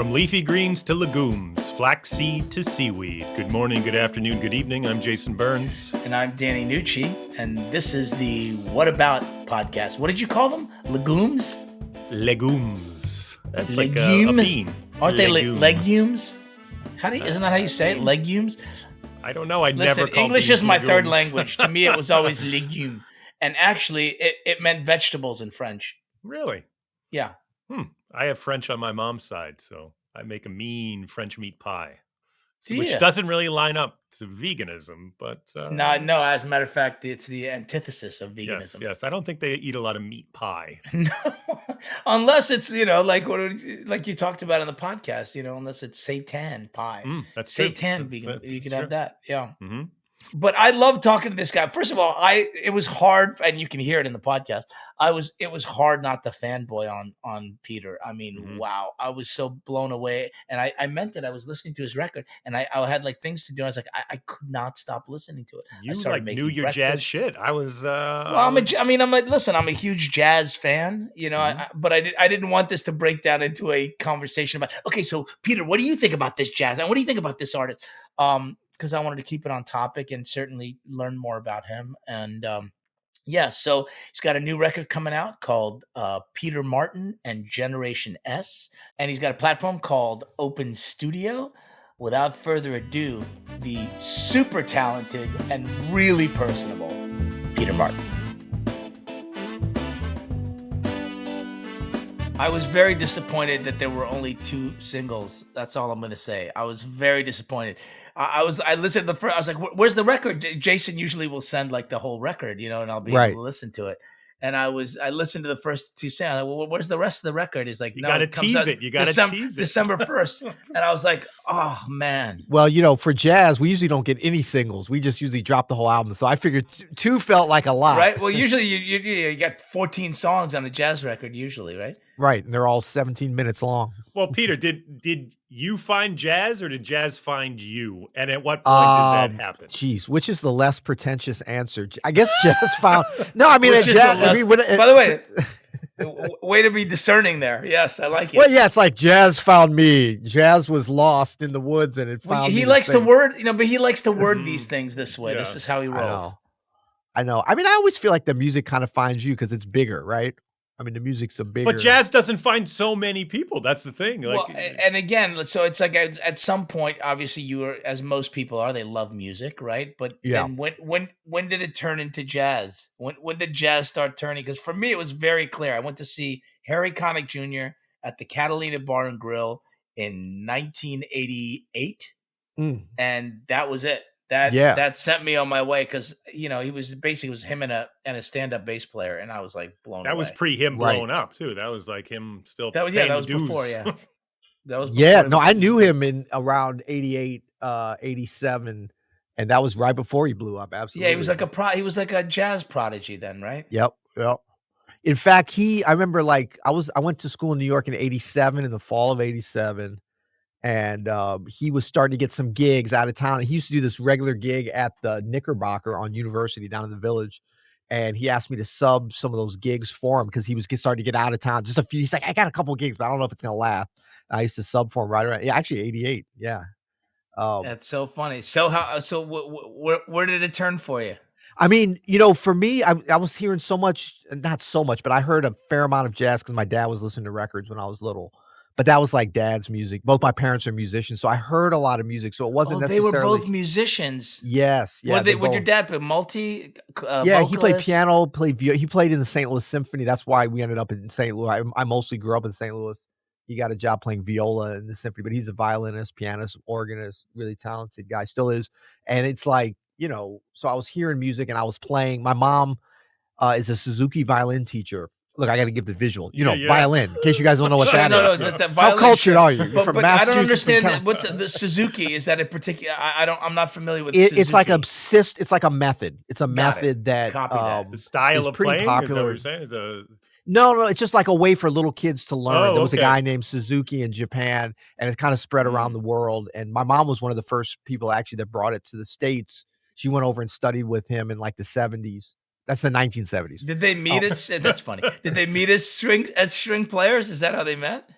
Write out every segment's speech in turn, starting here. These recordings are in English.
From leafy greens to legumes, flaxseed to seaweed. Good morning, good afternoon, good evening. I'm Jason Burns. And I'm Danny Nucci. And this is the What About podcast. What did you call them? Legumes? Legumes. That's Legume? like a bean. Aren't Legume. they legumes? Isn't that how you say it? Legumes? I don't know. Listen, Never called English beans is my third legumes. language. To me, it was always legume. And actually, it meant vegetables in French. Really? Yeah. I have French on my mom's side, so I make a mean French meat pie, which Yeah. doesn't really line up to veganism, but... No, as a matter of fact, it's the antithesis of veganism. Yes. I don't think they eat a lot of meat pie. No, unless it's, like you talked about in the podcast, unless it's seitan pie. That's true. Seitan vegan. You could true. have that. Yeah. Mm-hmm. But I love talking to this guy. First of all, it was hard, and you can hear it in the podcast. It was hard not to fanboy on Peter. I mean, Wow. I was so blown away. And I meant it. I was listening to his record, and I had like things to do. I was like, I could not stop listening to it. You knew your jazz shit. I was I'm a huge jazz fan, but I didn't want this to break down into a conversation about, okay, so Peter, what do you think about this jazz? And what do you think about this artist? Because I wanted to keep it on topic and certainly learn more about him. And so he's got a new record coming out called Peter Martin and Generation S. And he's got a platform called Open Studio. Without further ado, the super talented and really personable Peter Martin. I was very disappointed that there were only 2 singles. That's all I'm going to say. I was very disappointed. I listened to the first. I was like, "Where's the record?" Jason usually will send like the whole record, and I'll be able to listen to it. And I listened to the first 2 songs. Like, well, where's the rest of the record? He's like, you no, gotta it comes tease out it. You gotta tease it. December 1st. And I was like, oh man. Well, for jazz, we usually don't get any singles. We just usually drop the whole album. So I figured 2 felt like a lot. Right. Well, usually you got 14 songs on a jazz record usually, right? Right. And they're all 17 minutes long. Well, Peter, did you find jazz or did jazz find you? And at what point did that happen? Geez, which is the less pretentious answer? I guess jazz found. No, I mean, by the way, way to be discerning there. Yes, I like it. Well, yeah, it's like jazz found me. Jazz was lost in the woods and it found me. He likes to word, but he likes to word these things this way. Yeah. This is how he rolls. I know. I mean, I always feel like the music kind of finds you because it's bigger, right? I mean, the music's a bigger. But jazz doesn't find so many people. That's the thing. Well, and again, so it's like at some point, obviously, you are, as most people are, they love music, right? But then when did it turn into jazz? When did jazz start turning? Because for me, it was very clear. I went to see Harry Connick Jr. at the Catalina Bar and Grill in 1988, and that was it. That sent me on my way because he was him and a stand-up bass player, and I was like blown away. That was pre him blowing up too. That was like him still. That was dues. Before. Yeah, that was. I knew him in around 88, 87, and that was right before he blew up. Absolutely. Yeah, he was like a jazz prodigy then, right? Yep. In fact, I remember I went to school in New York in 87, in the fall of 87. And he was starting to get some gigs out of town. He used to do this regular gig at the Knickerbocker on University down in the Village. And he asked me to sub some of those gigs for him because he was starting to get out of town. Just a few. He's like, I got a couple of gigs, but I don't know if it's going to last. And I used to sub for him right around, actually 88. Yeah. That's so funny. So where did it turn for you? I mean, for me, I was hearing not so much, but I heard a fair amount of jazz because my dad was listening to records when I was little. But that was like dad's music. Both my parents are musicians, so I heard a lot of music. So it wasn't necessarily. They were both musicians. Yes. Yeah. Would your dad play multi? Yeah, he played piano, he played in the St. Louis Symphony. That's why we ended up in St. Louis. I mostly grew up in St. Louis. He got a job playing viola in the symphony, but he's a violinist, pianist, organist, really talented guy, still is. And it's like, so I was hearing music and I was playing. My mom is a Suzuki violin teacher. Look, I got to give the visual. Violin. In case you guys don't know what that is. How cultured are you? You're from Massachusetts. I don't understand what's the Suzuki. Is that a particular? I'm not familiar with. Suzuki. It's like It's like a method. It's a method that the style of pretty playing. Popular. Is that what you're saying? No, it's just like a way for little kids to learn. There was a okay. guy named Suzuki in Japan, and it kind of spread around the world. And my mom was one of the first people actually that brought it to the States. She went over and studied with him in like the 70s. That's the 1970s. Did they meet that's funny. Did they meet as string players? Is that how they met?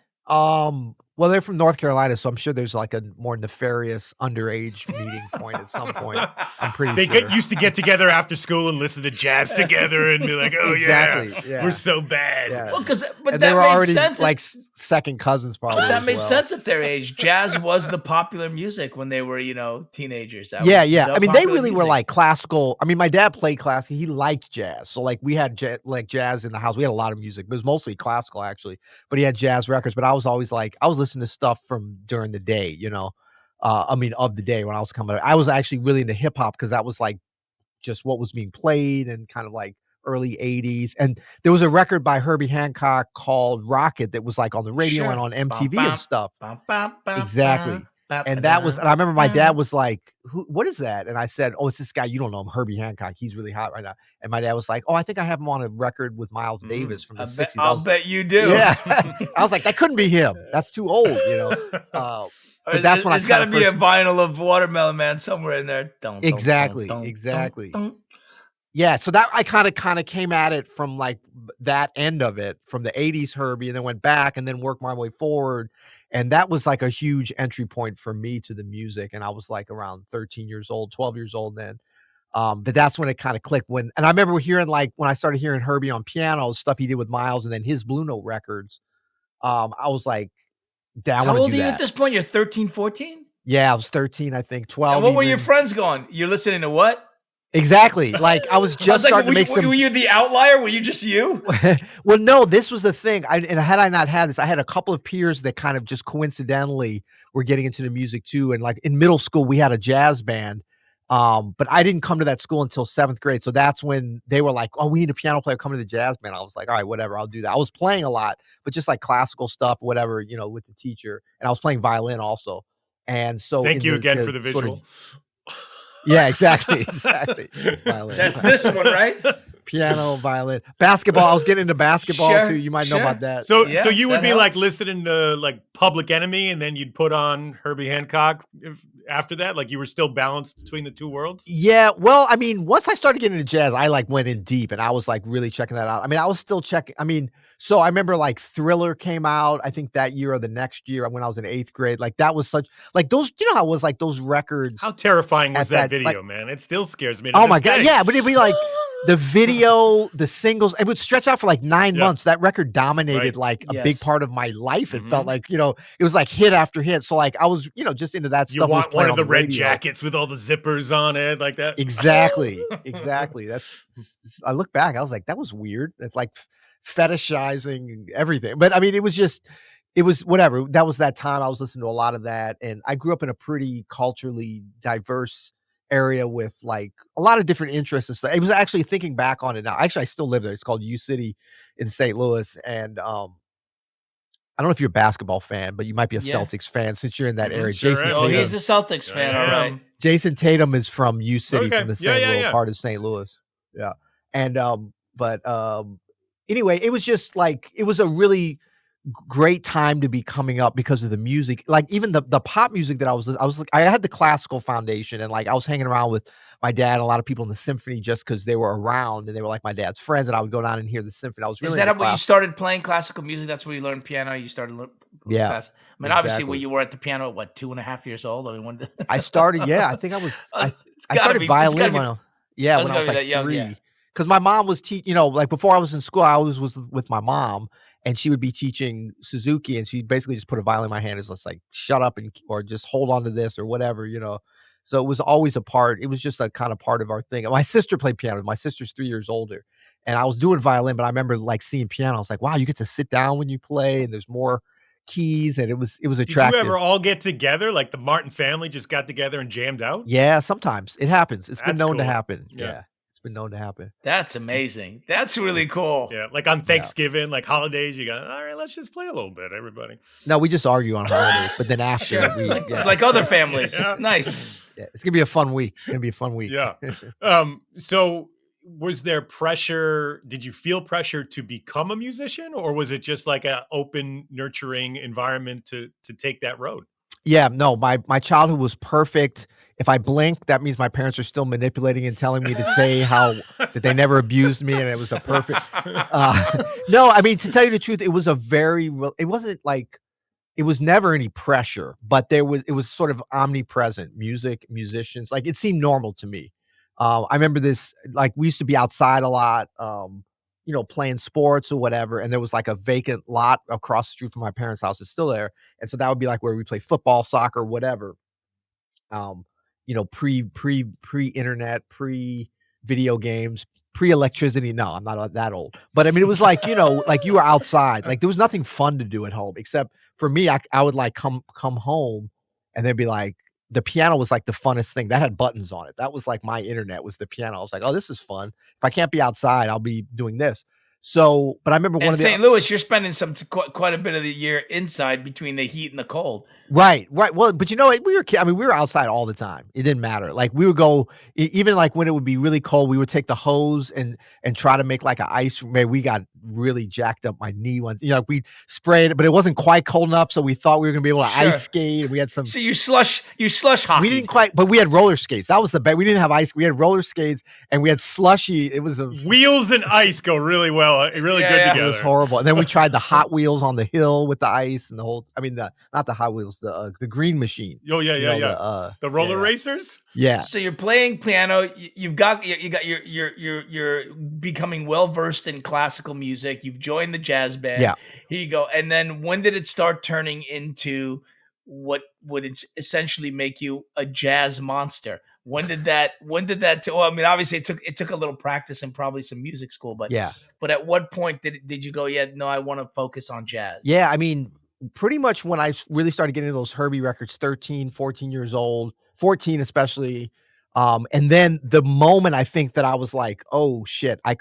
Well, they're from North Carolina, so I'm sure there's like a more nefarious underage meeting point at some point. I'm pretty They sure. used to get together after school and listen to jazz together and be like, "Oh Exactly, yeah, we're so bad." Yeah. Well, but And they that were made already sense. like second cousins, probably. That as made well. sense at their age. Jazz was the popular music when they were, teenagers. That Yeah, was yeah. the I mean, they popular really were music. like classical. I mean, my dad played classical. He liked jazz. So like we had like jazz in the house. We had a lot of music, but it was mostly classical actually. But he had jazz records. But I was always like, I was listening to stuff from during the day, of the day when I was coming up. I was actually really into hip hop because that was like just what was being played and kind of like early 80s. And there was a record by Herbie Hancock called Rocket that was like on the radio and on MTV and stuff. Exactly. And that was, and I remember my dad was like, what is that? And I said, oh, it's this guy. You don't know him, Herbie Hancock. He's really hot right now. And my dad was like, oh, I think I have him on a record with Miles Davis from the 60s. I'll bet you do. Yeah. I was like, that couldn't be him. That's too old, But that's when there's got to be a vinyl of Watermelon Man somewhere in there. Exactly. Yeah, so that I kind of came at it from like that end of it, from the 80s Herbie, and then went back and then worked my way forward. And that was like a huge entry point for me to the music. And I was like around 13 years old, 12 years old then. But that's when it kind of clicked. And I remember hearing like when I started hearing Herbie on piano, stuff he did with Miles and then his Blue Note records. I was like, how old are you at this point? You're 13, 14? Yeah, I was 13, I think, 12. And what were your friends going? You're listening to what? Exactly. Like I was just starting to make some. Were you the outlier? Were you just you? Well, no, this was the thing. And had I not had this, I had a couple of peers that kind of just coincidentally were getting into the music too. And like in middle school, we had a jazz band. But I didn't come to that school until 7th grade. So that's when they were like, oh, we need a piano player coming to the jazz band. I was like, all right, whatever, I'll do that. I was playing a lot, but just like classical stuff, whatever, with the teacher. And I was playing violin also. And so thank you again for the visual. Yeah, exactly. Violin. That's this one, right? Piano, violin, basketball. I was getting into basketball too. You might know about that. So you would be like listening to like Public Enemy, and then you'd put on Herbie Hancock after that. Like you were still balanced between the two worlds. Yeah. Well, I mean, once I started getting into jazz, I like went in deep, and I was like really checking that out. I mean, I was still checking. I mean, so I remember like Thriller came out, I think that year or the next year when I was in 8th grade. Like that was such like those, how it was like those records. How terrifying was that video, man? It still scares me. Oh my God. Yeah. But it'd be like the video, the singles, it would stretch out for like 9 months. That record dominated like a big part of my life. It felt like, it was like hit after hit. So like I was, just into that stuff. You want one of the red jackets with all the zippers on it like that? Exactly. I look back, I was like, that was weird. It's like fetishizing everything. But I mean, it was whatever. That was that time. I was listening to a lot of that. And I grew up in a pretty culturally diverse area with like a lot of different interests and stuff. It was actually, thinking back on it now, actually I still live there. It's called U City in St. Louis. And I don't know if you're a basketball fan, but you might be a Celtics fan since you're in that area. Sure Jason Tatum. Oh, he's a Celtics fan. All right. Jason Tatum is from U City, from the St. Louis part of St. Louis. Yeah. And anyway, it was just like, it was a really great time to be coming up because of the music. Like even the pop music that I was like, I had the classical foundation, and like I was hanging around with my dad and a lot of people in the symphony just because they were around and they were like my dad's friends, and I would go down and hear the symphony. I was really. Is that when you started playing classical music? That's where you learned piano. You started class. I mean, obviously, when you were at the piano at what, 2.5 years old? I mean, I started. Yeah, I think I was. I started violin when I was like 3. Because my mom was teaching. Like before I was in school, I always was with my mom. And she would be teaching Suzuki, and she basically just put a violin in my hand. It's just like, shut up or just hold on to this or whatever, So it was always a part. It was just a kind of part of our thing. My sister played piano. My sister's 3 years older, and I was doing violin, but I remember like seeing piano. I was like, wow, you get to sit down when you play, and there's more keys, and it was attractive. Did you ever all get together? Like the Martin family just got together and jammed out? Yeah, sometimes it happens. It's been known to happen. Yeah. Been known to happen. That's amazing. That's really cool. Yeah, like on Thanksgiving, like holidays, you go, all right, let's just play a little bit, everybody. No, we just argue on holidays, but then after like other families. Nice. Yeah, it's gonna be a fun week. Yeah. So was there pressure? Did you feel pressure to become a musician, or was it just like an open, nurturing environment to take that road? Yeah, no, my childhood was perfect. If I blink, that means my parents are still manipulating and telling me to say that they never abused me, and it was a perfect. No, I mean, to tell you the truth, it was it wasn't like it was never any pressure, but it was sort of omnipresent. Music, musicians, like it seemed normal to me. I remember this, like we used to be outside a lot, playing sports or whatever, and there was like a vacant lot across the street from my parents' house. It's still there, and so that would be like where we play football, soccer, whatever. Pre-internet, pre-video games, pre-electricity. No, I'm not that old. But I mean, it was like, like you were outside. Like there was nothing fun to do at home, except for me, I would like come home and they'd be like, the piano was like the funnest thing. That had buttons on it. That was like my internet was the piano. I was like, oh, this is fun. If I can't be outside, I'll be doing this. So, but I remember in St. Louis, you're spending quite a bit of the year inside between the heat and the cold. Right. Well, but we were outside all the time. It didn't matter. Like we would go, even like when it would be really cold, we would take the hose and try to make like an ice. Man, we got really jacked up my knee once. We sprayed it, but it wasn't quite cold enough, so we thought we were gonna be able to ice skate. And we had some. So you slush hockey. We didn't quite, but we had roller skates. That was the best. We didn't have ice. We had roller skates and we had slushy. It was wheels and ice go really well. Really good together. It was horrible. And then we tried the Hot Wheels on the hill with the ice and the whole. I mean, not the Hot Wheels, the green machine. Oh yeah. The roller racers. Yeah. So you're playing piano. You're becoming well versed in classical music. You've joined the jazz band. Yeah. Here you go. And then when did it start turning into what would essentially make you a jazz monster? When did that? Well, I mean, obviously it took a little practice and probably some music school, but yeah. But at what point did you go? Yeah, no, I want to focus on jazz. Yeah, I mean, pretty much when I really started getting into those Herbie records, 13, 14 years old, 14 especially. And then the moment I think that I was like, oh shit, I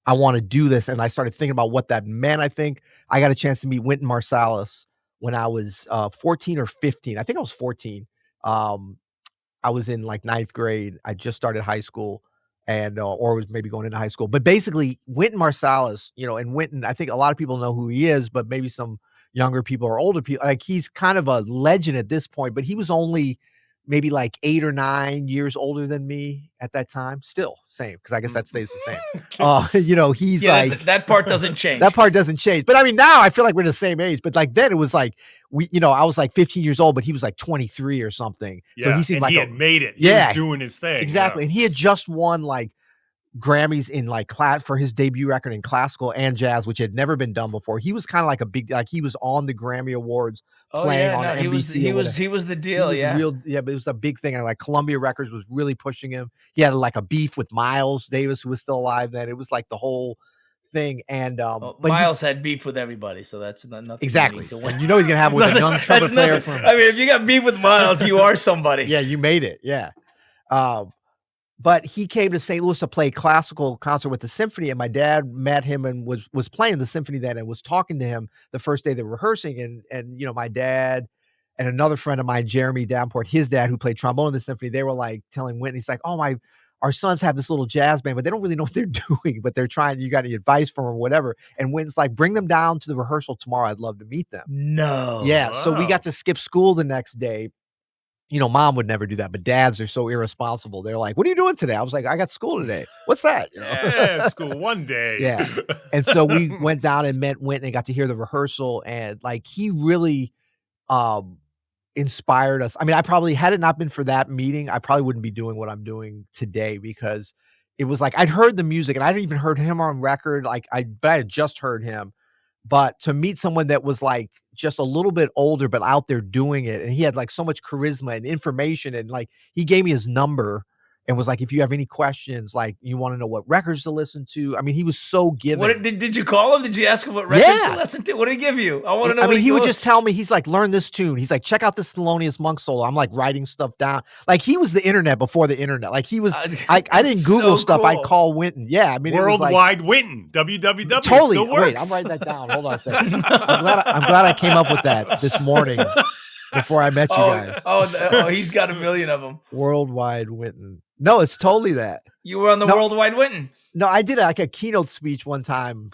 want to do this. And I started thinking about what that meant. I think I got a chance to meet Wynton Marsalis when I was 14 or 15. I think I was 14. I was in like 9th grade. I just started high school and, or was maybe going into high school, but basically Wynton Marsalis, and Wynton, I think a lot of people know who he is, but maybe some younger people or older people, like he's kind of a legend at this point, but he was only maybe like 8 or 9 years older than me at that time. Still same, because I guess that stays the same. He's like that part doesn't change. That part doesn't change. But I mean, now I feel like we're the same age. But like then it was like I was like 15 years old, but he was like 23 or something. Yeah, so he seemed like he had made it. He was doing his thing. Exactly. Yeah. And he had just won like Grammys in like for his debut record in classical and jazz, which had never been done before. He was kind of like a big, like he was on the Grammy Awards playing on NBC. He was the deal. But it was a big thing. And like Columbia Records was really pushing him. He had like a beef with Miles Davis, who was still alive then. It was like the whole thing. And but Miles had beef with everybody, so that's nothing. Exactly. To win. And he's gonna have with a young trumpet player. I mean, if you got beef with Miles, you are somebody. Yeah, you made it. Yeah. But he came to St. Louis to play classical concert with the Symphony, and my dad met him and was playing the Symphony then and was talking to him the first day they were rehearsing. And my dad and another friend of mine, Jeremy Davenport, his dad who played trombone in the Symphony, they were like telling Wynton, he's like, oh, our sons have this little jazz band, but they don't really know what they're doing, but they're trying, you got any advice from them or whatever. And Wynton's like, bring them down to the rehearsal tomorrow. I'd love to meet them. No. Yeah. Wow. So we got to skip school the next day. Mom would never do that, but dads are so irresponsible. They're like, what are you doing today? I was like, I got school today. What's that? Yeah, school one day. Yeah. And so we went down and met Wynton and got to hear the rehearsal. And like, he really inspired us. I mean, had it not been for that meeting, I probably wouldn't be doing what I'm doing today, because it was like, I'd heard the music and I hadn't even heard him on record. But I had just heard him. But to meet someone that was like just a little bit older, but out there doing it, and he had like so much charisma and information, and like he gave me his number and was like, if you have any questions, like you want to know what records to listen to. I mean, he was so giving. What did you call him? Did you ask him what records to listen to? What did he give you? I want to know. I mean, he would just tell me, he's like, learn this tune. He's like, check out this Thelonious Monk solo. I'm like writing stuff down. Like he was the internet before the internet. Like he was, I didn't Google stuff. Cool. I call Wynton. Yeah. I mean, Worldwide Wynton, www. Totally. Wait, I'm writing that down. Hold on a second. I'm glad I came up with that this morning before I met you guys. He's got a million of them. Worldwide Wynton. No, it's totally that. You were on the Worldwide Wynton. No, I did like a keynote speech one time,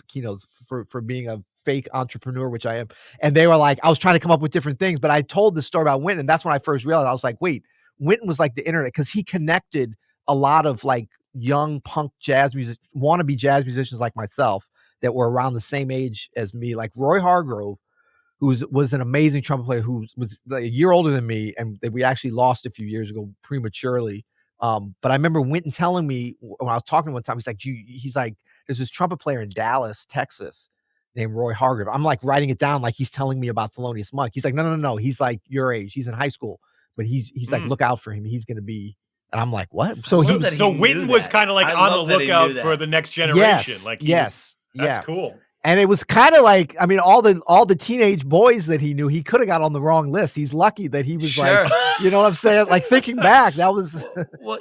for being a fake entrepreneur, which I am. And they were like, I was trying to come up with different things, but I told the story about Wynton. And that's when I first realized, I was like, wait, Wynton was like the internet, because he connected a lot of like young punk jazz musicians, wannabe jazz musicians like myself that were around the same age as me, like Roy Hargrove, was an amazing trumpet player who was like a year older than me, and we actually lost a few years ago prematurely. But I remember Wynton telling me when I was talking to him one time, he's like, there's this trumpet player in Dallas, Texas, named Roy Hargrave. I'm like writing it down like he's telling me about Thelonious Monk. He's like, no. He's like your age. He's in high school, but he's like, look out for him. He's going to be. And I'm like, what? So Wynton was kind of like on the lookout for the next generation. Yes, that's cool. And it was kind of like, I mean, all the teenage boys that he knew, he could have got on the wrong list. He's lucky that he was like, you know what I'm saying? Like thinking back, that was. Well,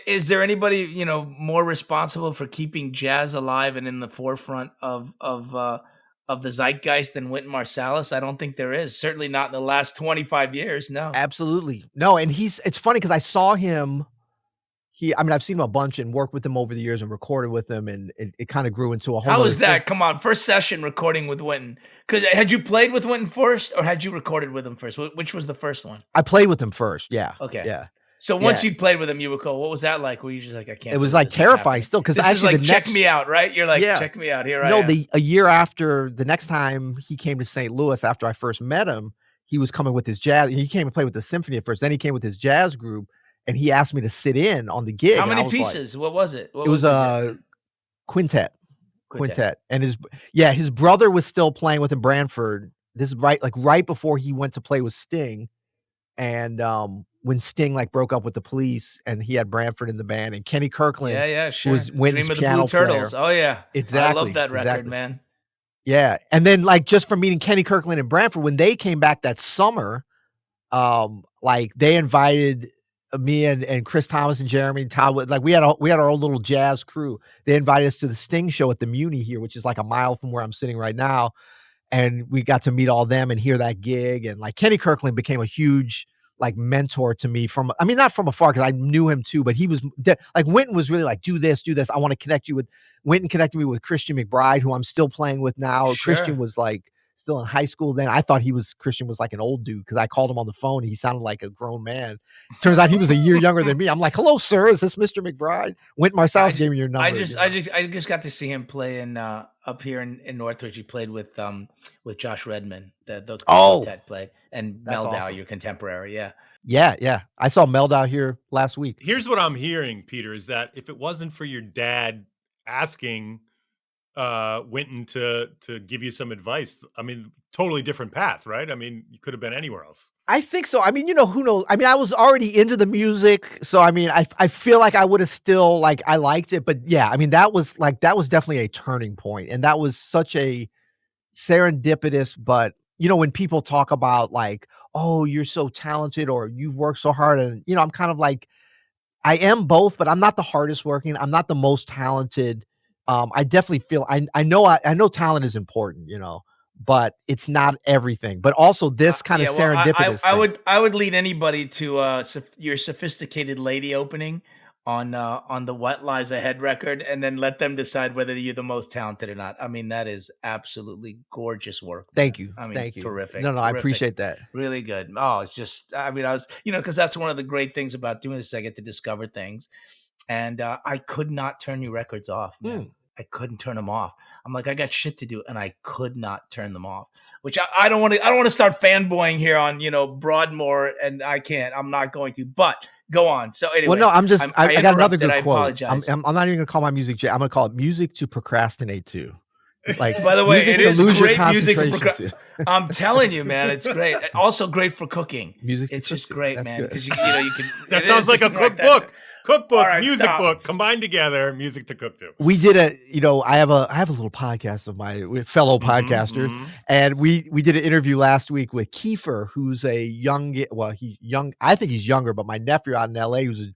is there anybody, more responsible for keeping jazz alive and in the forefront of the zeitgeist than Wynton Marsalis? I don't think there is. Certainly not in the last 25 years. No, absolutely no. And it's funny because I saw him. I've seen him a bunch and worked with him over the years and recorded with him, and it kind of grew into a whole. How was that? Come on, first session recording with Wynton. Because had you played with Wynton first, or had you recorded with him first? Which was the first one? I played with him first. Yeah. Okay. Yeah. So once you played with him, you recall. What was that like? Were you just like, I can't? It was like terrifying still because actually is like check me out, right? You're like, check me out. Here I am. No, a year after the next time he came to St. Louis, after I first met him, he was coming with his jazz. He came and played with the Symphony at first. Then he came with his jazz group. And he asked me to sit in on the gig. How many pieces? What was it? It was a quintet. And his brother was still playing with him, Branford. This is right before he went to play with Sting. And when Sting broke up with the Police, and he had Branford in the band, and Kenny Kirkland was Wynton's piano player. Turtles. Oh yeah, exactly. I love that record, man. Yeah, and then just from meeting Kenny Kirkland and Branford, when they came back that summer, they invited me and Chris Thomas and Jeremy and Todd, we had our own little jazz crew. They invited us to the Sting show at the Muni here, which is like a mile from where I'm sitting right now. And we got to meet all them and hear that gig. And Kenny Kirkland became a huge mentor to me not from afar, because I knew him too, but he was Wynton was really do this. I want to connect you with Wynton. Connected me with Christian McBride, who I'm still playing with now. Sure. Christian was still in high school then. I thought Christian was an old dude because I called him on the phone. He sounded like a grown man. Turns out he was a year younger than me. I'm like, hello, sir. Is this Mr. McBride? Wynton Marsalis gave me your number. I just got to see him play in up here in Northridge. He played with Josh Redman, the quartet played, and Meldau, awesome. Your contemporary. Yeah. I saw Meldau here last week. Here's what I'm hearing, Peter, is that if it wasn't for your dad asking Wynton to give you some advice, totally different path, right? You could have been anywhere else. I think so. Who knows? I was already into the music, so I feel like I would have still I liked it, but yeah, that was definitely a turning point, and that was such a serendipitous. But when people talk about oh, you're so talented or you've worked so hard, and I'm kind of I am both, but I'm not the hardest working. I'm not the most talented. I definitely feel I know talent is important, but it's not everything. But also this kind of serendipitous. I would lead anybody to your Sophisticated Lady opening on the What Lies Ahead record, and then let them decide whether you're the most talented or not. That is absolutely gorgeous work. Thank you. Thank you. Terrific. No, I appreciate that. Really good. Oh, it's just, I was, because that's one of the great things about doing this. I get to discover things, and I could not turn your records off, man. I couldn't turn them off. I'm like, I got shit to do, and I could not turn them off. Which I don't want to start fanboying here on Broadmoor, and I can't. I'm not going to. But go on. So anyway, well, no, I got another good quote. Apologize. I'm not even gonna call my music. I'm gonna call it music to procrastinate to. By the way, it is great music. I'm telling you, man, it's great. Also great for cooking. It's just great, man. Because you can. That sounds like a cookbook. Cookbook, right, music book combined together, music to cook to. We did I have a little podcast of my fellow podcaster, and we did an interview last week with Kiefer, who's he's young. I think he's younger, but my nephew out in LA, who's a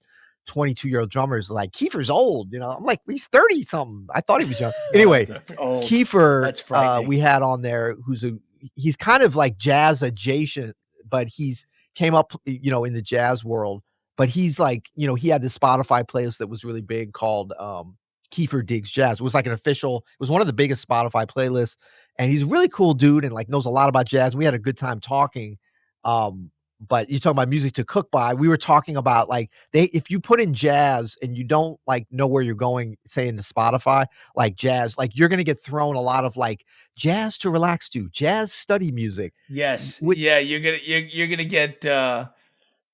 22-year-old drummer, is like, Kiefer's old. I'm like, he's 30 something. I thought he was young. Anyway, Kiefer, we had on there, he's kind of like jazz adjacent, but he's came up, in the jazz world. But he's he had this Spotify playlist that was really big called Kiefer Digs Jazz. It was it was one of the biggest Spotify playlists. And he's a really cool dude and knows a lot about jazz. We had a good time talking. But you talk about music to cook by, we were talking about, like, if you put in jazz and you don't, like, know where you're going, say, into Spotify, like, jazz, like, you're gonna get thrown a lot of, like, jazz to relax to, jazz study music. Yes. Wh Yeah, you're gonna get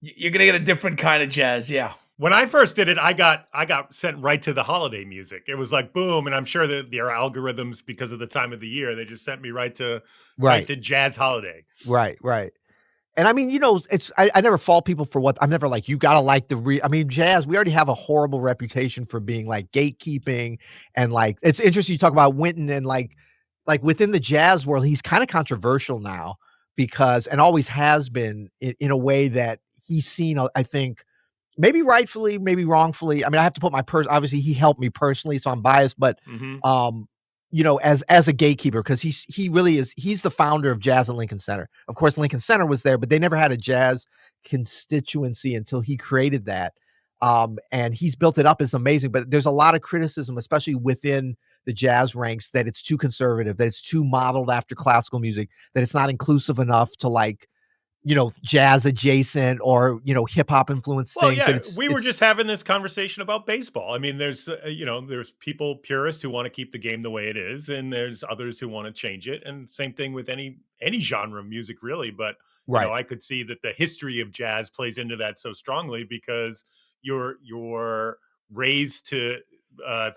you're gonna get a different kind of jazz. Yeah. When I first did it, I got sent right to the holiday music. It was like boom, and I'm sure that there are algorithms because of the time of the year. They just sent me right to Right, jazz holiday. right. And I mean, it's I never fault people for what I'm never like, "You gotta like I mean, jazz, we already have a horrible reputation for being, like, gatekeeping, and, like, it's interesting you talk about Wynton and, like, within the jazz world, he's kinda controversial now because and always has been in a way that he's seen, I think, maybe rightfully, maybe wrongfully. I mean, I have to put obviously, he helped me personally, so I'm biased, but, Mhm. um, as a gatekeeper, because he really is he's the founder of jazz at Lincoln Center. Of course, Lincoln Center was there, but they never had a jazz constituency until he created that. And he's built it up, it's amazing, but there's a lot of criticism, especially within the jazz ranks, that it's too conservative, that it's too modeled after classical music, that it's not inclusive enough to, like, jazz adjacent or, hip hop influenced Well, things, that yeah, we were just having this conversation about baseball. I mean, there's there's people purists who want to keep the game the way it is, and there's others who want to change it. And same thing with any genre of music, really. But right. I could see that the history of jazz plays into that so strongly because you're raised to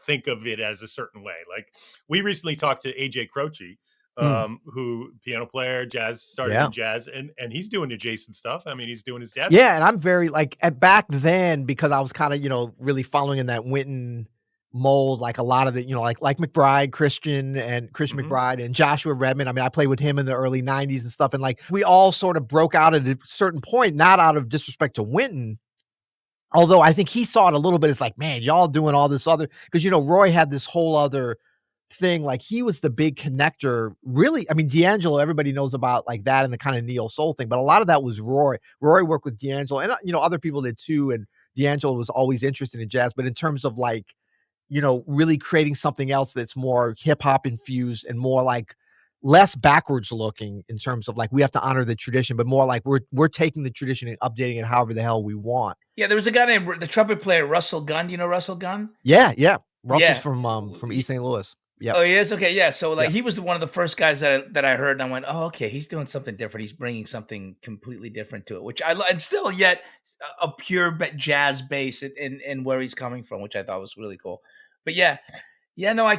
think of it as a certain way. Like we recently talked to AJ Croce, Mm, who piano player, jazz started yeah. in jazz, and he's doing adjacent stuff. I mean, he's doing his dad's Yeah, stuff. and I'm very like at back then, because I was kinda, really following in that Wynton mold, like a lot of the, like McBride, Christian Mhm. McBride and Joshua Redman. I mean, I played with him in the early '90s and stuff, and, like, we all sort of broke out at a certain point, not out of disrespect to Wynton, although I think he saw it a little bit as like, "Man, y'all doing all this other," because Roy had this whole other thing, like, he was the big connector, really. I mean, D'Angelo, everybody knows about, like, that and the kinda neo soul thing, but a lot of that was Roy. Roy worked with D'Angelo, and, other people did too, and D'Angelo was always interested in jazz, but in terms of, like, really creating something else that's more hip hop infused and more, like, less backwards looking in terms of, like, we have to honor the tradition, but more like we're taking the tradition and updating it however the hell we want. Yeah, there was a guy named the trumpet player Russell Gunn. Do you know Russell Gunn? Yeah. Russell's Yeah. from East St. Louis. Yep, Oh, he is? Okay, yeah, so, like, yep. he was one of the first guys that I heard, and I went, "Oh, okay, he's doing something different. He's bringing something completely different to it," which and still yet a pure jazz bass in where he's coming from, which I thought was really cool. But yeah, no,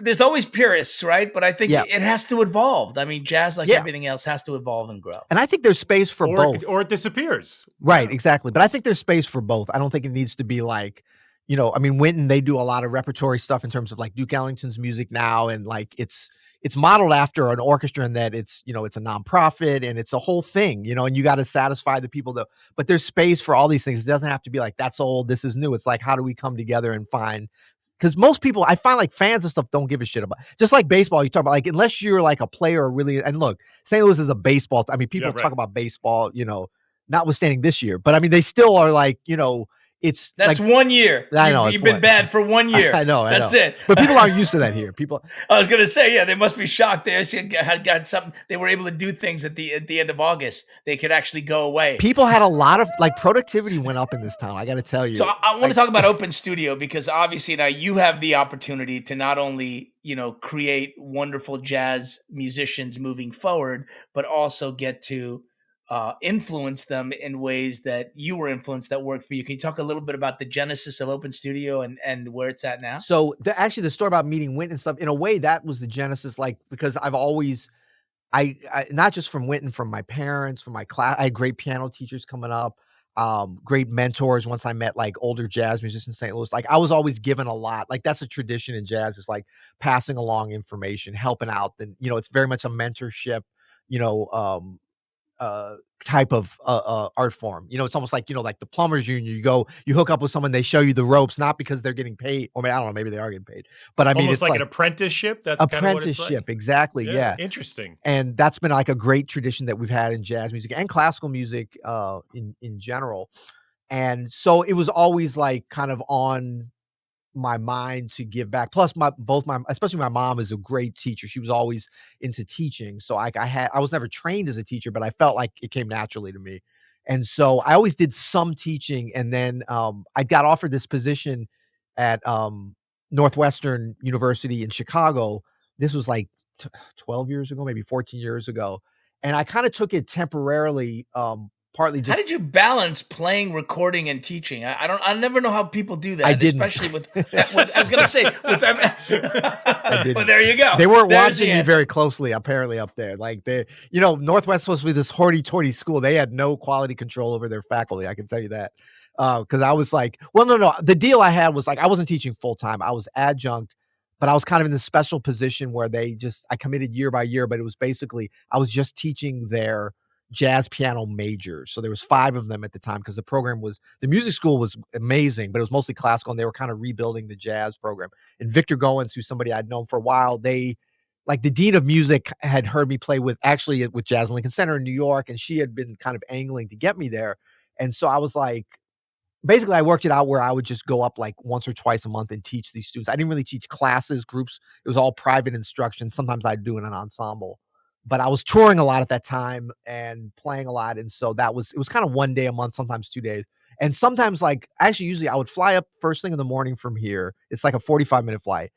there's always purists, right? But I think Yeah, it has to evolve. I mean, jazz, like yeah, everything else, has to evolve and grow. and I think there's space for both. Or it disappears. Right, Yeah. exactly, but I think there's space for both. I don't think it needs to be like, I mean, Wynton, they do a lot of repertory stuff in terms of, like, Duke Ellington's music now, and, like, it's modeled after an orchestra in that it's a nonprofit, and it's a whole thing, and you gotta satisfy the people that but there's space for all these things. It doesn't have to be like, "That's old, this is new." It's like, how do we come together and find, because most people, I find, like, fans and stuff don't give a shit about just like baseball, you talk about, like, unless you're, like, a player or really, and look, St. Louis is a baseball, I mean, Yeah, people talk right. about baseball, notwithstanding this year, but I mean, they still are like, it's That's like, 1 year. I know it's You've been what bad for 1 year. I know, That's it. but people aren't used to that here. People, I was gonna say, yeah, they must be shocked. They actually had got something. They were able to do things at the end of August. They could actually go away. people had a lot of, like, productivity went up in this town. I got to tell So you, I want to like, talk about Open Studio because obviously now you have the opportunity to not only create wonderful jazz musicians moving forward, but also get to influence them in ways that you were influenced that worked for you. Can you talk a little bit about the genesis of Open Studio and where it's at now? so actually the story about meeting Wynton and stuff, in a way, that was the genesis, like, because I've always, I not just from Wynton, from my parents, from my class, I had great piano teachers coming up, great mentors once I met, like, older jazz musicians in St. Louis. Like, I was always given a lot. Like, that's a tradition in jazz, is like passing along information, helping out. Then, it's very much a mentorship, you know, um, type of art form. It's almost like, like the plumbers union. You hook up with someone, they show you the ropes, not because they're getting paid. Or I don't know, maybe they are getting paid. But I mean, Almost it's like an like apprenticeship. That's kind of what it's like. apprenticeship, exactly. Yeah, Yeah. interesting. And that's been, like, a great tradition that we've had in jazz music and classical music, in general. And so it was always, like, kind of on my mind to give back. Plus especially my mom is a great teacher. She was always into teaching. So I was never trained as a teacher, but I felt like it came naturally to me. And so I always did some teaching. And then I got offered this position at Northwestern University in Chicago. This was like 12 years ago, maybe 14 years ago. And I kind of took it temporarily, partly How just did you balance playing, recording, and teaching? I never know how people do that. I didn't. Especially with I was going to say, well, there you go. They weren't There's watching the me answer. very closely, apparently, up there. Like Northwest supposed to be this hoity-toity school. They had no quality control over their faculty. I can tell you that. Because I was like, well, no. The deal I had was like, I wasn't teaching full-time. I was adjunct, but I was kind of in this special position where I committed year by year, but it was basically, I was just teaching their jazz piano majors. So there was 5 of them at the time because the music school was amazing, but it was mostly classical, and they were kind of rebuilding the jazz program. And Victor Goins, who's somebody I'd known for a while, the dean of music had heard me play with Jazz Lincoln Center in New York, and she had been kind of angling to get me there. And so I was like, basically I worked it out where I would just go up like once or twice a month and teach these students. I didn't really teach classes, groups. It was all private instruction. Sometimes I'd do in an ensemble. But I was touring a lot at that time and playing a lot. And so it was kind of one day a month, sometimes 2 days. And sometimes usually I would fly up first thing in the morning from here. It's like a 45-minute flight.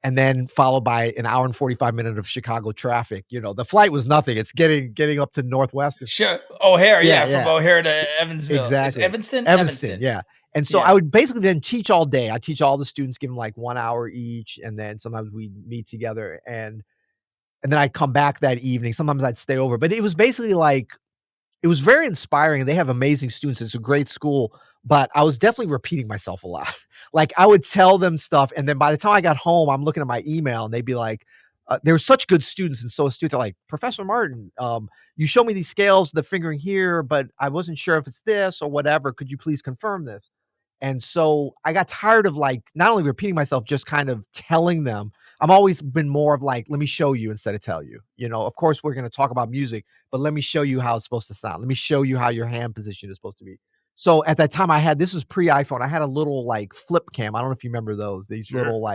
And then followed by an hour and 45 minutes of Chicago traffic. The flight was nothing. It's getting up to Northwestern. Sure. O'Hare. Yeah. From O'Hare to Evansville. Exactly. Evanston. Yeah. And so I would basically then teach all day. I teach all the students, give them like 1 hour each. And then sometimes we'd meet together and then I'd come back that evening. Sometimes I'd stay over, but it was basically it was very inspiring. They have amazing students. It's a great school, but I was definitely repeating myself a lot. Like I would tell them stuff. And then by the time I got home, I'm looking at my email and they'd be like, they were such good students and so astute. They're like, Professor Martin, you showed me these scales, the fingering here, but I wasn't sure if it's this or whatever. Could you please confirm this? And so I got tired of not only repeating myself, just kind of telling them. I'm always been more of let me show you instead of tell you. Of course we're going to talk about music, but let me show you how it's supposed to sound. Let me show you how your hand position is supposed to be. So at that time this was pre-iPhone. I had a little flip cam. I don't know if you remember those. These little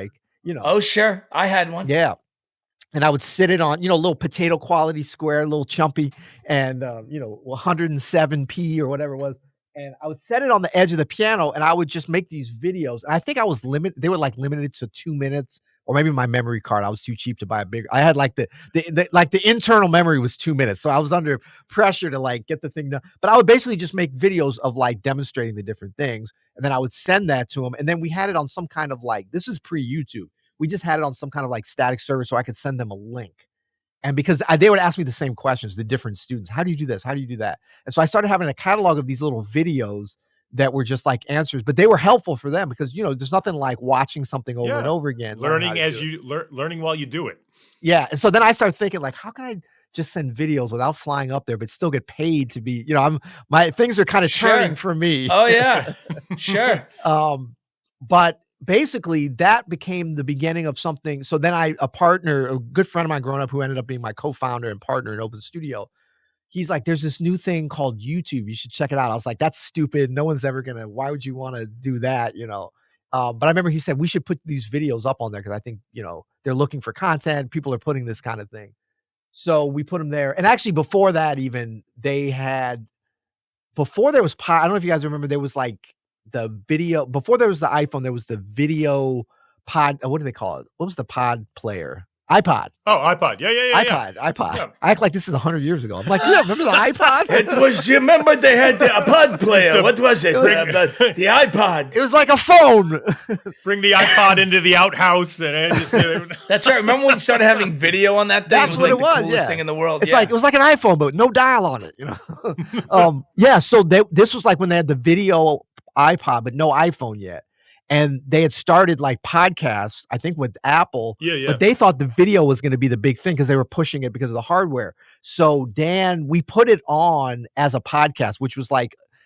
Oh, sure. I had one. Yeah. And I would sit it on, little potato quality square, a little chumpy, and 107p or whatever it was. And I would set it on the edge of the piano and I would just make these videos. And I think I was limited. They were limited to 2 minutes, or maybe my memory card. I was too cheap to buy a bigger. I had the internal memory was 2 minutes. So I was under pressure to get the thing done. But I would basically just make videos of demonstrating the different things. And then I would send that to them. And then we had it on some kind of this is pre-YouTube. We just had it on some kind of static server so I could send them a link. And because they would ask me the same questions, the different students, how do you do this? How do you do that? And so I started having a catalog of these little videos that were just answers, but they were helpful for them because, there's nothing like watching something over and over again. Learning while you do it. Yeah. And so then I started thinking how can I just send videos without flying up there, but still get paid to be, my things are kind of turning for me. Oh yeah. Sure. But basically that became the beginning of something. So then a good friend of mine growing up who ended up being my co-founder and partner in Open Studio, he's like, there's this new thing called YouTube. You should check it out. I was like, that's stupid. No one's ever why would you want to do that? But I remember he said, we should put these videos up on there because I think, they're looking for content. People are putting this kind of thing. So we put them there. And actually before that, even before there was I don't know if you guys remember, there was the video before there was the iPhone, there was the video pod. What do they call it? What was the pod player? iPod. Oh, iPod. Yeah. iPod. Yeah. I act like this is 100 years ago. I'm like, yeah, remember the iPod? You remember they had the pod player. What was it? The iPod. It was like a phone. Bring the iPod into the outhouse. And That's right. Remember when you started having video on that thing? That's what it was. The coolest thing in the world. It's it was like an iPhone, but no dial on it. Yeah. So this was when they had the video iPod, but no iPhone yet. And they had started podcasts, I think with Apple, but they thought the video was going to be the big thing because they were pushing it because of the hardware. So we put it on as a podcast, which was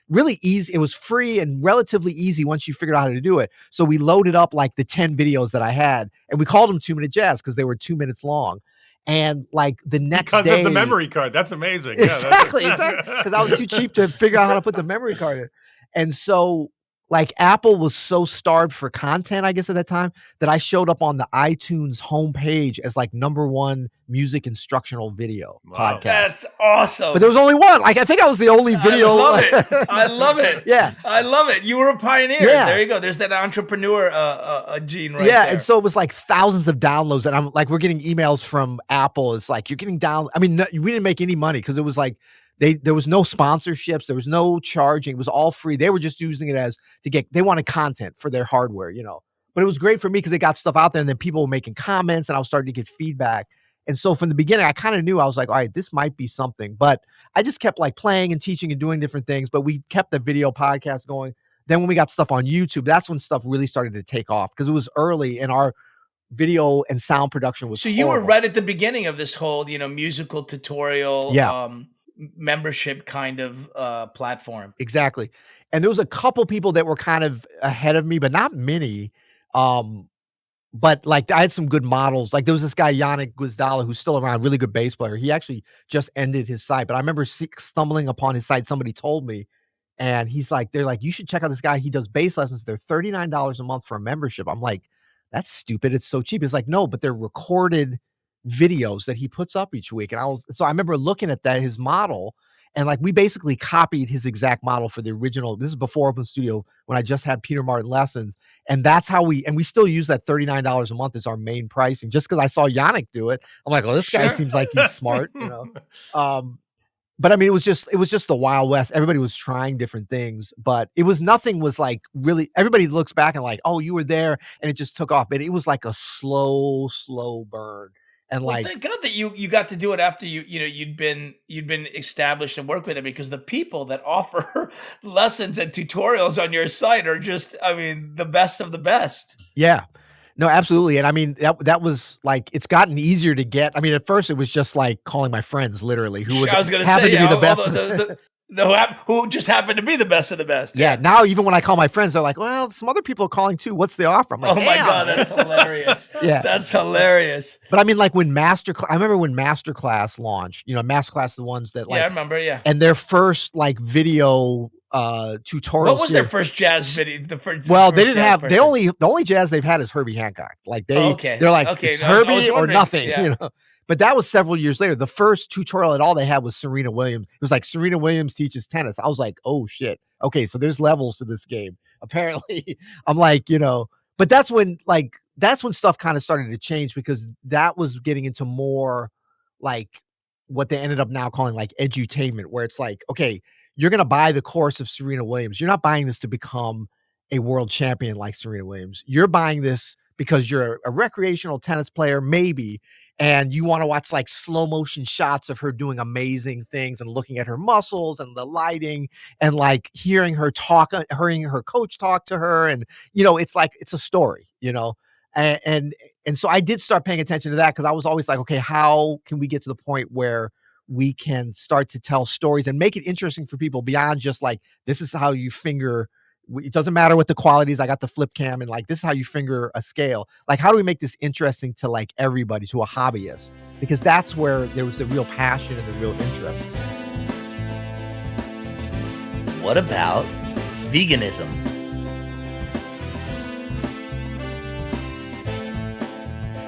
really easy. It was free and relatively easy once you figured out how to do it. So we loaded up the 10 videos that I had and we called them 2 Minute Jazz because they were 2 minutes long. And the next day, because of the memory card. That's amazing. Exactly. Because I was too cheap to figure out how to put the memory card in. And so like Apple was so starved for content, I guess at that time, that I showed up on the iTunes homepage as like #1 music instructional video podcast. That's awesome. But there was only one. Like I think I was the only video. I love it. I love it. Yeah, I love it. You were a pioneer. Yeah. There you go. There's that entrepreneur gene right yeah, there. and so it was like thousands of downloads, and I'm like, we're getting emails from Apple. It's like you're getting down. I mean, we didn't make any money because it was like there was no sponsorships, there was no charging, it was all free. They were just using it as they wanted content for their hardware, But it was great for me because it got stuff out there, and then people were making comments, and I was starting to get feedback. And so from the beginning, I kind of knew, I was like, all right, this might be something. But I just kept like playing and teaching and doing different things. But we kept the video podcast going. Then when we got stuff on YouTube, that's when stuff really started to take off because it was early and our video and sound production was So you horrible. were right at the beginning of this whole, musical tutorial, membership kind of platform. Exactly. And there was a couple people that were kind of ahead of me, but not many. But like I had some good models. Like there was this guy, Yannick Guzdala, who's still around, really good bass player. He actually just ended his site, but I remember stumbling upon his site. Somebody told me, and they're like, you should check out this guy. He does bass lessons. They're $39 a month for a membership. I'm like, that's stupid. It's so cheap. It's like, no, but they're recorded videos that he puts up each week. And I remember looking at his model, and like we basically copied his exact model for the original. This is before Open Studio, when I just had Peter Martin lessons. And that's how we still use that $39 a month as our main pricing. Just because I saw Yannick do it, I'm like, oh, this guy seems like he's smart, But I mean, it was just the Wild West. Everybody was trying different things, but nothing was like really, everybody looks back and like, oh, you were there and it just took off. But it was like a slow burn. And thank God that you got to do it after you'd been established and work with it, because the people that offer lessons and tutorials on your site are just, I mean, the best of the best. Yeah. No, absolutely. And I mean, that was like, it's gotten easier to get. I mean, at first it was just like calling my friends, literally, who I was going to happened say, to be the best. Who just happened to be the best of the best. Yeah. Now, even when I call my friends, they're like, well, some other people are calling too. What's the offer? I'm like, oh my God, that's hilarious. Yeah. That's hilarious. But I mean, like when I remember when Masterclass launched, Masterclass, the ones that like, yeah, I remember. Yeah. And their first like video tutorial. What was their first jazz video? They didn't have, the only jazz they've had is Herbie Hancock. Like they're like, it's Herbie or nothing, But that was several years later. The first tutorial at all they had was Serena Williams. It was like Serena Williams teaches tennis. I was like, oh shit. Okay, so there's levels to this game. Apparently, I'm like, but that's when stuff kind of started to change, because that was getting into more like what they ended up now calling like edutainment, where it's like, okay, you're going to buy the course of Serena Williams. You're not buying this to become a world champion like Serena Williams. You're buying this because you're a recreational tennis player, maybe, and you want to watch like slow motion shots of her doing amazing things and looking at her muscles and the lighting and like hearing her coach talk to her. And, it's like, it's a story, and so I did start paying attention to that, because I was always like, okay, how can we get to the point where we can start to tell stories and make it interesting for people beyond just like, this is how you finger. It doesn't matter what the quality is. I got the flip cam, and like, this is how you finger a scale. Like, how do we make this interesting to like everybody, to a hobbyist? Because that's where there was the real passion and the real interest. What about veganism?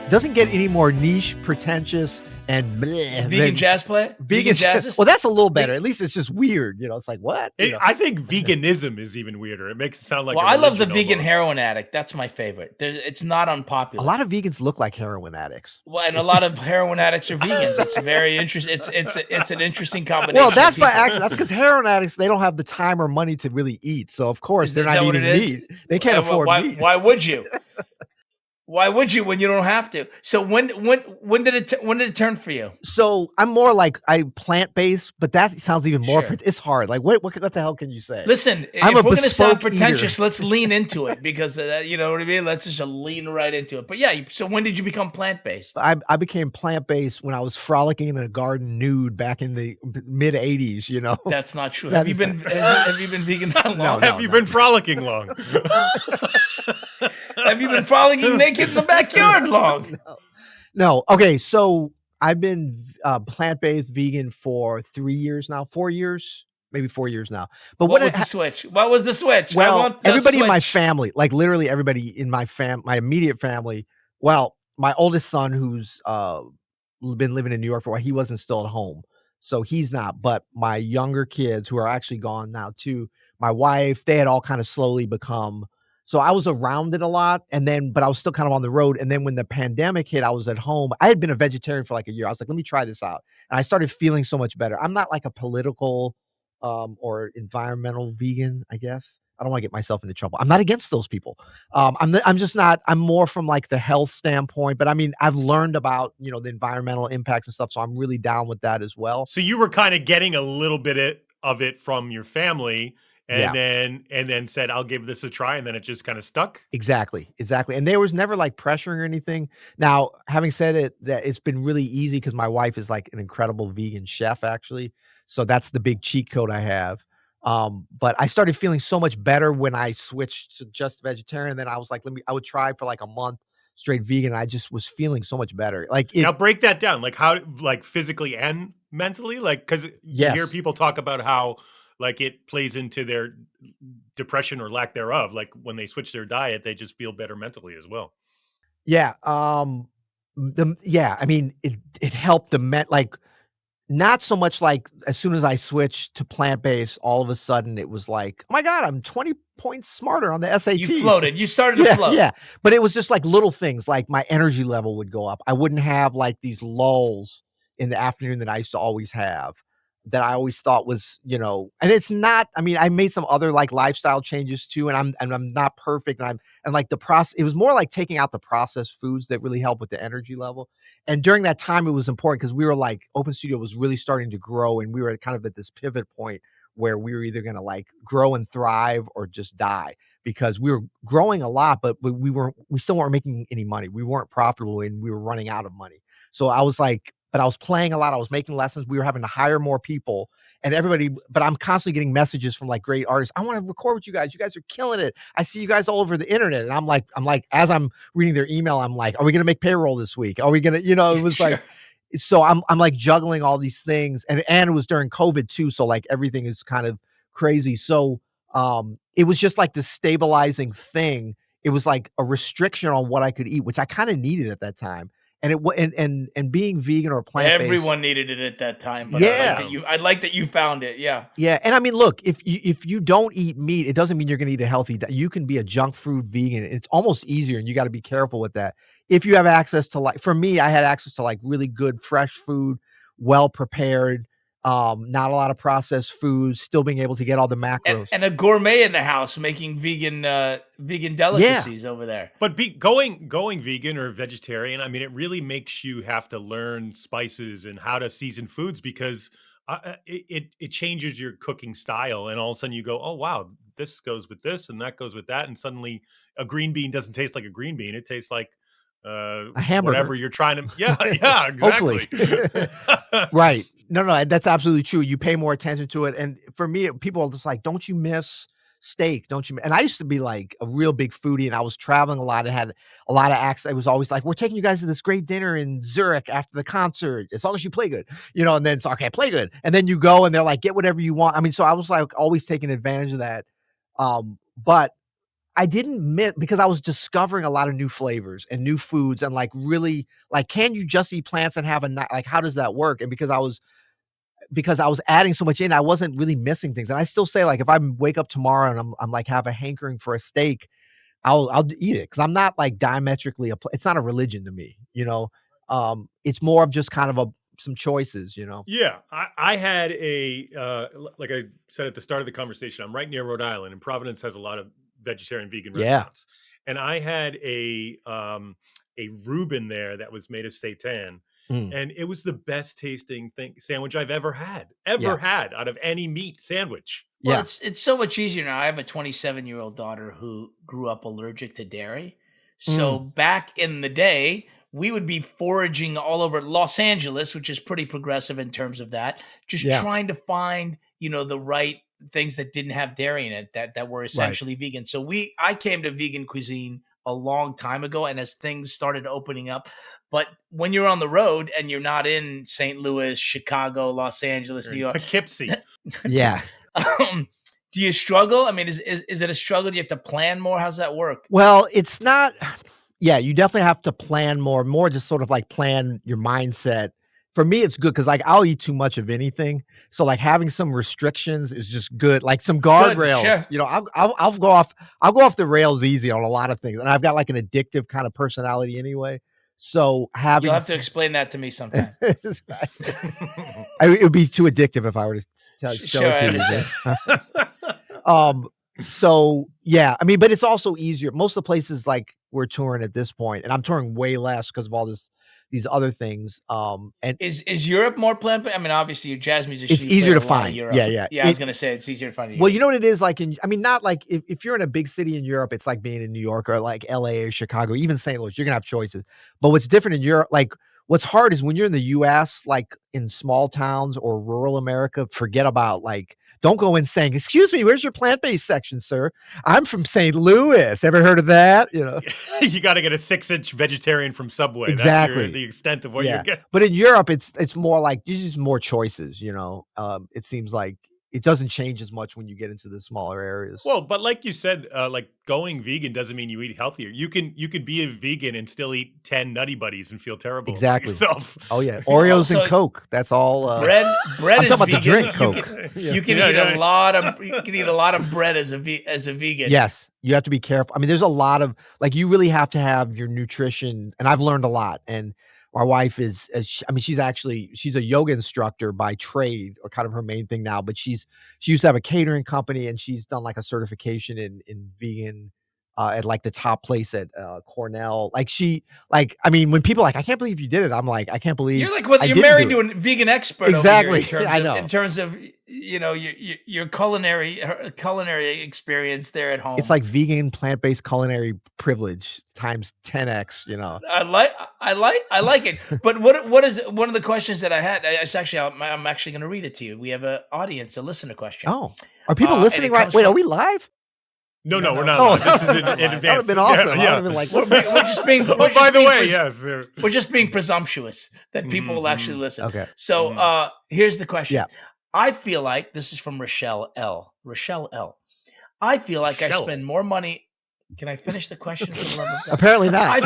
Doesn't get any more niche, pretentious, and vegan jazz player. Vegan jazzist. Well, that's a little better. At least it's just weird. It's like, what? I think veganism is even weirder. It makes it sound like. Well, I love the vegan heroin addict. That's my favorite. It's not unpopular. A lot of vegans look like heroin addicts. Well, and a lot of heroin addicts are vegans. It's very interesting. It's an interesting combination. Well, that's by accident. That's because heroin addicts, they don't have the time or money to really eat. So of course they're not eating meat. They can't afford meat. Why would you? Why would you when you don't have to? So when did it turn for you? So I'm more like plant-based, but that sounds even more. Sure. It's hard. Like what the hell can you say? Listen, if we're going to sound pretentious, let's lean into it, because you know what I mean. Let's just lean right into it. But yeah, so when did you become plant-based? I became plant-based when I was frolicking in a garden nude back in the mid '80s. That's not true. Have you been vegan that long? Have you been frolicking long? Have you been frolicking naked in the backyard long? No. Okay, so I've been plant-based vegan for 3 years now, 4 years. maybe 4 years now. But what was the switch? What was the switch? I well, want the everybody in my switch. family, like literally everybody in my immediate family. Well, my oldest son, who's been living in New York for a while, he wasn't still at home, so he's not. But my younger kids, who are actually gone now too, my wife, they had all kind of slowly become. So I was around it a lot, and then, but I was still kind of on the road. And then when the pandemic hit, I was at home. I had been a vegetarian for like a year. I was like, let me try this out, and I started feeling so much better. I'm not like a political or environmental vegan, I guess. I don't want to get myself into trouble. I'm not against those people. I'm just not. I'm more from like the health standpoint. But I mean, I've learned about the environmental impacts and stuff, so I'm really down with that as well. So you were kind of getting a little bit of it from your family, Yeah. and then said, "I'll give this a try," and then it just kind of stuck. Exactly. And there was never like pressuring or anything. Now, having said it, that it's been really easy because my wife is like an incredible vegan chef, actually. So that's the big cheat code I have. But I started feeling so much better when I switched to just vegetarian. Then I was like, I would try for like a month straight vegan. And I just was feeling so much better. Like Now break that down, like how, like physically and mentally, like because you hear Yes. people talk about how like it plays into their depression or lack thereof. Like when they switch their diet, they just feel better mentally as well. Yeah. I mean, it helped like not so much like as soon as I switched to plant-based, all of a sudden it was like, "Oh my god, I'm 20 points smarter on the SATs." You floated. You started to Yeah, float. yeah. But it was just like little things, like my energy level would go up. I wouldn't have like these lulls in the afternoon that I used to always have, that I always thought was, and it's not. I mean, I made some other like lifestyle changes too, and I'm not perfect. And like the process, it was more like taking out the processed foods that really help with the energy level. And during that time, it was important because we were like, Open Studio was really starting to grow, and we were kind of at this pivot point where we were either going to like grow and thrive or just die, because we were growing a lot, but we still weren't making any money. We weren't profitable, and we were running out of money. So I was like, but I was playing a lot. I was making lessons. We were having to hire more people and everybody, but I'm constantly getting messages from like great artists. I want to record with you guys. You guys are killing it. I see you guys all over the internet. And I'm like, as I'm reading their email, I'm like, are we going to make payroll this week? Are we going to, it was Sure. like, so I'm like juggling all these things, and it was during COVID too. So like everything is kind of crazy. So, it was just like this stabilizing thing. It was like a restriction on what I could eat, which I kind of needed at that time. And and being vegan or plant-based. Everyone needed it at that time, but Yeah. I like that you found it. Yeah. Yeah, and I mean, look, if you don't eat meat, it doesn't mean you're gonna eat a healthy diet. You can be a junk food vegan. It's almost easier, and you gotta be careful with that. If you have access to, like, for me, I had access to like really good fresh food, well prepared, not a lot of processed foods, still being able to get all the macros. And a gourmet in the house making vegan delicacies over there. But going vegan or vegetarian, I mean, it really makes you have to learn spices and how to season foods, because it changes your cooking style, and all of a sudden you go, oh wow, this goes with this and that goes with that, and suddenly a green bean doesn't taste like a green bean; it tastes like A hamburger. whatever you're trying to. Yeah, exactly. Right. No, that's absolutely true. You pay more attention to it. And for me, people are just like, don't you miss steak? Don't you? And I used to be like a real big foodie, and I was traveling a lot and had a lot of access. It was always like, we're taking you guys to this great dinner in Zurich after the concert, as long as you play good, and then it's okay, play good. And then you go and they're like, get whatever you want. I mean, so I was like always taking advantage of that. But I didn't miss, because I was discovering a lot of new flavors and new foods, and like really like, can you just eat plants and have like, how does that work? And because I was adding so much in, I wasn't really missing things. And I still say, like, if I wake up tomorrow and I'm like have a hankering for a steak, I'll eat it, because I'm not like diametrically it's not a religion to me, it's more of just kind of some choices. Yeah, I had like I said at the start of the conversation, I'm right near Rhode Island, and Providence has a lot of vegetarian vegan Yeah. restaurants. And I had a Reuben there that was made of seitan, and it was the best tasting sandwich I've ever had out of any meat sandwich. Well, it's so much easier now. I have a 27-year-old daughter who grew up allergic to dairy. So back in the day, we would be foraging all over Los Angeles, which is pretty progressive in terms of that, just trying to find, the right things that didn't have dairy in it, that were essentially vegan. So I came to vegan cuisine a long time ago, and as things started opening up, But when you're on the road and you're not in St. Louis, Chicago, Los Angeles, New York, Poughkeepsie. Yeah. Do you struggle? I mean, is it a struggle? Do you have to plan more? How's that work? Well, it's not. Yeah, you definitely have to plan more just sort of like plan your mindset. For me, it's good because like I'll eat too much of anything. So like having some restrictions is just good. Like some guardrails, sure. you know, I'll go off the rails easy on a lot of things. And I've got like an addictive kind of personality anyway. So having You'll have to explain that to me sometime. It would be too addictive if I were to show it to you. So yeah, I mean, but it's also easier. Most of the places like we're touring at this point, and I'm touring way less because of all these other things. And is Europe more plant? I mean, obviously you're jazz musician. It's easier to find. Yeah. I was gonna say it's easier to find. Well, you know what it is like not like if you're in a big city in Europe, it's like being in New York or like LA or Chicago, even St. Louis. You're gonna have choices. But what's different in Europe, like what's hard is when you're in the US, like in small towns or rural America, forget about like, don't go in saying, excuse me, where's your plant-based section, sir? I'm from St. Louis. Ever heard of that? You know, you got to get a 6-inch vegetarian from Subway. Exactly. That's the extent of what you're getting. But in Europe, it's more like there's just more choices, you know. It seems like it doesn't change as much when you get into the smaller areas. Well, but like you said, like going vegan doesn't mean you eat healthier. You could be a vegan and still eat 10 Nutty Buddies and feel terrible about yourself. Oh yeah, Oreos and Coke. That's all. Bread I'm is talking about vegan. the drink Coke. You can eat a lot of bread as a vegan. Yes, you have to be careful. I mean, there's a lot of like you really have to have your nutrition, and I've learned a lot. And my wife is, she's a yoga instructor by trade, or kind of her main thing now, but she used to have a catering company, and she's done like a certification in vegan at like the top place at Cornell. When people are like, I can't believe you did it. I'm like, I can't believe you're like, well, you're married to a vegan expert. Exactly. Over here I know. In terms of, you know, your culinary experience there at home. It's like vegan plant-based culinary privilege times 10x, you know. I like it. But what is one of the questions that I had? I'm actually going to read it to you. We have a listener question. Oh, are people listening right? Wait, are we live? No, we're not. This is in advance. That would have been awesome. Yeah. I would have been like, we're just being. Yes, we're just being presumptuous that people will actually listen. Okay. So here's the question. Yeah. I feel like this is from Rochelle L. I feel like I spend more money. Can I finish the question? Apparently not.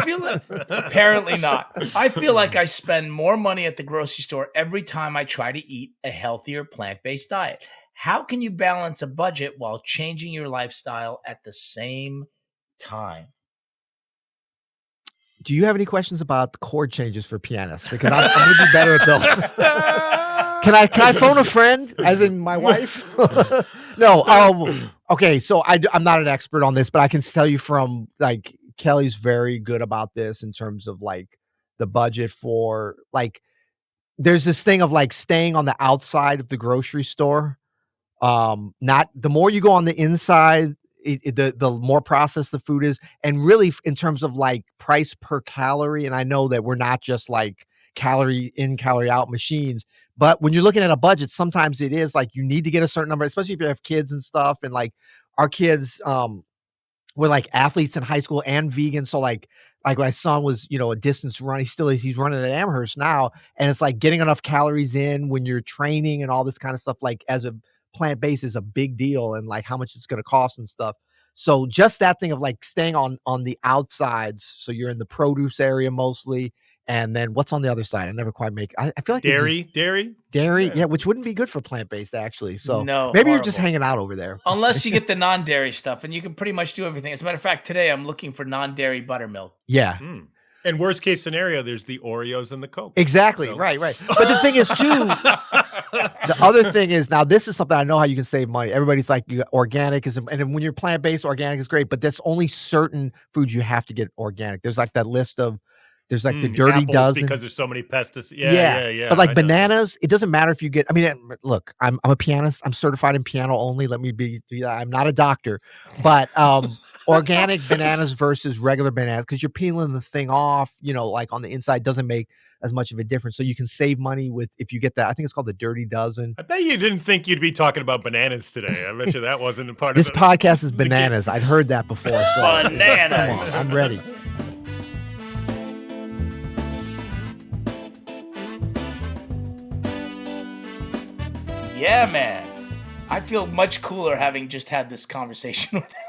Apparently not. I feel like I spend more money at the grocery store every time I try to eat a healthier plant-based diet. How can you balance a budget while changing your lifestyle at the same time? Do you have any questions about the chord changes for pianists? Because I'm going to be better at those. Can I phone a friend, as in my wife? No. Okay. So I'm not an expert on this, but I can tell you from like Kelly's very good about this in terms of like the budget for like. There's this thing of like staying on the outside of the grocery store. Not the more you go on the inside, the more processed the food is, and really in terms of like price per calorie. And I know that we're not just like calorie in, calorie out machines, but when you're looking at a budget, sometimes it is like you need to get a certain number, especially if you have kids and stuff. And like our kids, were like athletes in high school and vegan. So like my son was, you know, a distance run. He still is. He's running at Amherst now. And it's like getting enough calories in when you're training and all this kind of stuff, like as a plant-based is a big deal, and like how much it's going to cost and stuff. So just that thing of like staying on the outsides. So you're in the produce area mostly. And then what's on the other side? I never quite make. I feel like dairy, yeah, which wouldn't be good for plant-based actually. So no, maybe you're just hanging out over there, unless you get the non-dairy stuff, and you can pretty much do everything. As a matter of fact, today I'm looking for non-dairy buttermilk. Yeah. And worst case scenario, there's the Oreos and the Coke. Exactly. So. Right. But the thing is too, the other thing is, now this is something I know how you can save money. Everybody's like, organic is, and when you're plant-based, organic is great, but there's only certain foods you have to get organic. There's like that list of, there's like the dirty dozen, because there's so many pesticides. Yeah. But like bananas, it doesn't matter if you get. I mean, look, I'm a pianist. I'm certified in piano only. Let me be. I'm not a doctor, but organic bananas versus regular bananas, because you're peeling the thing off. You know, like on the inside, doesn't make as much of a difference. So you can save money with if you get that. I think it's called the dirty dozen. I bet you didn't think you'd be talking about bananas today. I bet you that wasn't a part this of this podcast is bananas. I'd heard that before. So bananas. Come on, I'm ready. Yeah, man. I feel much cooler having just had this conversation with him.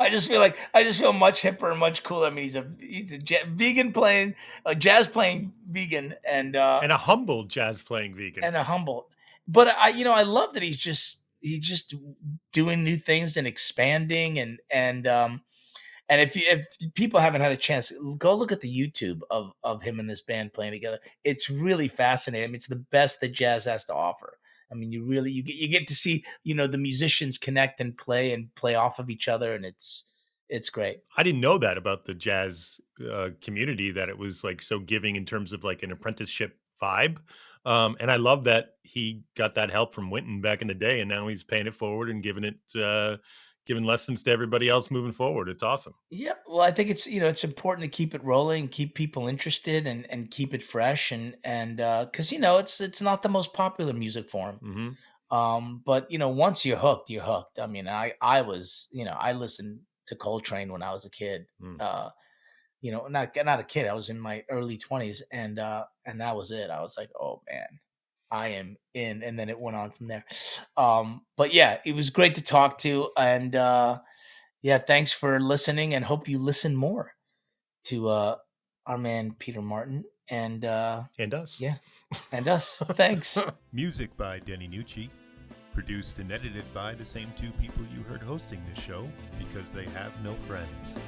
I just feel much hipper and much cooler. I mean, he's a vegan playing, a jazz playing vegan, and a humble jazz playing vegan, and a humble. But I love that he's just doing new things and expanding, and if people haven't had a chance, go look at the YouTube of him and this band playing together. It's really fascinating. I mean, it's the best that jazz has to offer. I mean, you get to see, the musicians connect and play off of each other, and it's great. I didn't know that about the jazz community, that it was like so giving in terms of like an apprenticeship vibe. And I love that he got that help from Wynton back in the day, and now he's paying it forward and giving lessons to everybody else moving forward. It's awesome. Yeah, well, I think it's important to keep it rolling, keep people interested, and keep it fresh, and because it's not the most popular music form. But once you're hooked, you're hooked. I mean, I was, I listened to Coltrane when I was a kid. Not a kid. I was in my early 20s, and that was it. I was like, oh man, I am in. And then it went on from there. But yeah, it was great to talk to, and yeah, thanks for listening, and hope you listen more to our man Peter Martin and us. Yeah, and us. Thanks. Music by Denny Nucci. Produced and edited by the same two people you heard hosting this show, because they have no friends.